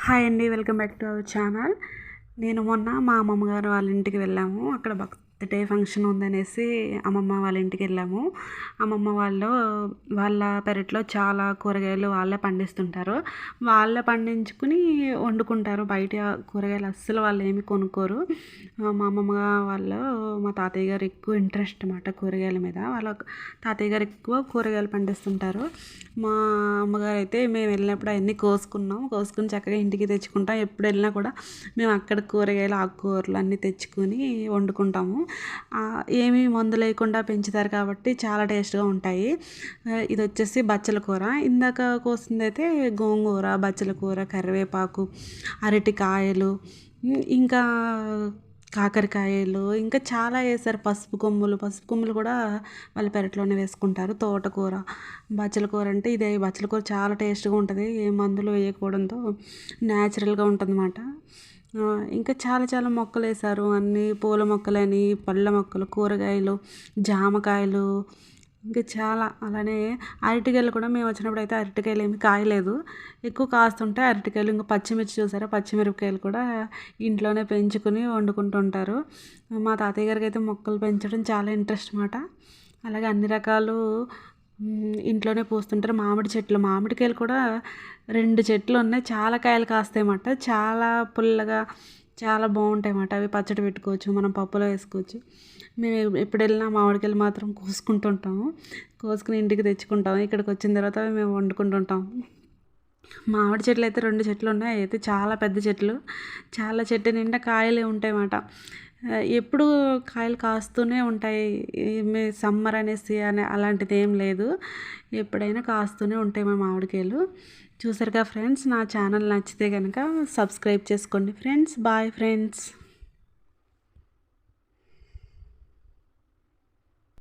Hi అండి, welcome back to our channel. నేను మొన్న మా అమ్మమ్మ గారు వాళ్ళ ఇంటికి వెళ్ళాము. అక్కడ బర్త్డే ఫంక్షన్ ఉందనేసి అమ్మమ్మ వాళ్ళ ఇంటికి వెళ్ళాము. అమ్మమ్మ వాళ్ళ పెరట్లో చాలా కూరగాయలు వాళ్ళే పండిస్తుంటారు. వాళ్ళే పండించుకుని వండుకుంటారు. బయట కూరగాయలు అస్సలు వాళ్ళు ఏమి కొనుక్కోరు. మా అమ్మమ్మ వాళ్ళు మా తాతయ్య గారు ఎక్కువ ఇంట్రెస్ట్ అన్నమాట కూరగాయల మీద. వాళ్ళ తాతయ్య గారు ఎక్కువ కూరగాయలు పండిస్తుంటారు. మా అమ్మగారు అయితే మేము వెళ్ళినప్పుడు అవన్నీ కోసుకుని చక్కగా ఇంటికి తెచ్చుకుంటాం. ఎప్పుడు వెళ్ళినా కూడా మేము అక్కడ కూరగాయలు ఆకుకూరలు అన్నీ తెచ్చుకొని వండుకుంటాము. ఏమీ మందు లేకుండా పెంచుతారు కాబట్టి చాలా టేస్ట్గా ఉంటాయి. ఇది వచ్చేసి బచ్చల కూర. ఇందాక కోసింది అయితే గోంగూర, బచ్చల కూర, కరివేపాకు, అరటికాయలు, ఇంకా కాకరకాయలు, ఇంకా చాలా వేసారు. పసుపు కొమ్ములు కూడా వాళ్ళ పెరట్లోనే వేసుకుంటారు. తోటకూర, బచ్చల కూర అంటే ఇదే. బచ్చల కూర చాలా టేస్ట్గా ఉంటుంది. ఏ మందులు వేయకపోవడంతో న్యాచురల్గా ఉంటుందన్నమాట. ఇంకా చాలా చాలా మొక్కలు వేసారు. అన్నీ పూల మొక్కలని, పళ్ళ మొక్కలు, కూరగాయలు, జామకాయలు, ఇంకా చాలా. అలానే అరటికాయలు కూడా మేము వచ్చినప్పుడు అయితే అరటికాయలు ఏమి కాయలేదు. ఎక్కువ కాస్తుంటే అరటికాయలు, ఇంకా పచ్చిమిర్చి చూసారా, పచ్చిమిరపకాయలు కూడా ఇంట్లోనే పెంచుకుని వండుకుంటుంటారు. మా తాతయ్య గారికి అయితే మొక్కలు పెంచడం చాలా ఇంట్రెస్ట్ అన్నమాట. అలాగే అన్ని రకాలు ఇంట్లోనే పూస్తుంటారు. మామిడికాయలు కూడా 2 చెట్లు ఉన్నాయి. చాలా కాయలు కాస్తాయన్నమాట. చాలా పుల్లగా చాలా బాగుంటాయి అన్నమాట. అవి పచ్చడి పెట్టుకోవచ్చు, మనం పప్పులో వేసుకోవచ్చు. మేము ఎప్పుడు వెళ్ళినా మామిడికాయలు మాత్రం కోసుకుంటుంటాము. కోసుకుని ఇంటికి తెచ్చుకుంటాము. ఇక్కడికి వచ్చిన తర్వాత మేము వండుకుంటుంటాము. మామిడి చెట్లు అయితే 2 చెట్లు ఉన్నాయి. అయితే చాలా పెద్ద చెట్లు. చాలా చెట్టు నిండా కాయలే ఉంటాయి అన్నమాట. ఎప్పుడు కాయలు కాస్తూనే ఉంటాయి. సమ్మర్ అనేసి అలాంటిది ఏం లేదు. ఎప్పుడైనా కాస్తూనే ఉంటాయి మా మామిడికాయలు. చూసారుగా ఫ్రెండ్స్, నా ఛానల్ నచ్చితే కనుక సబ్స్క్రైబ్ చేసుకోండి ఫ్రెండ్స్. Bye friends.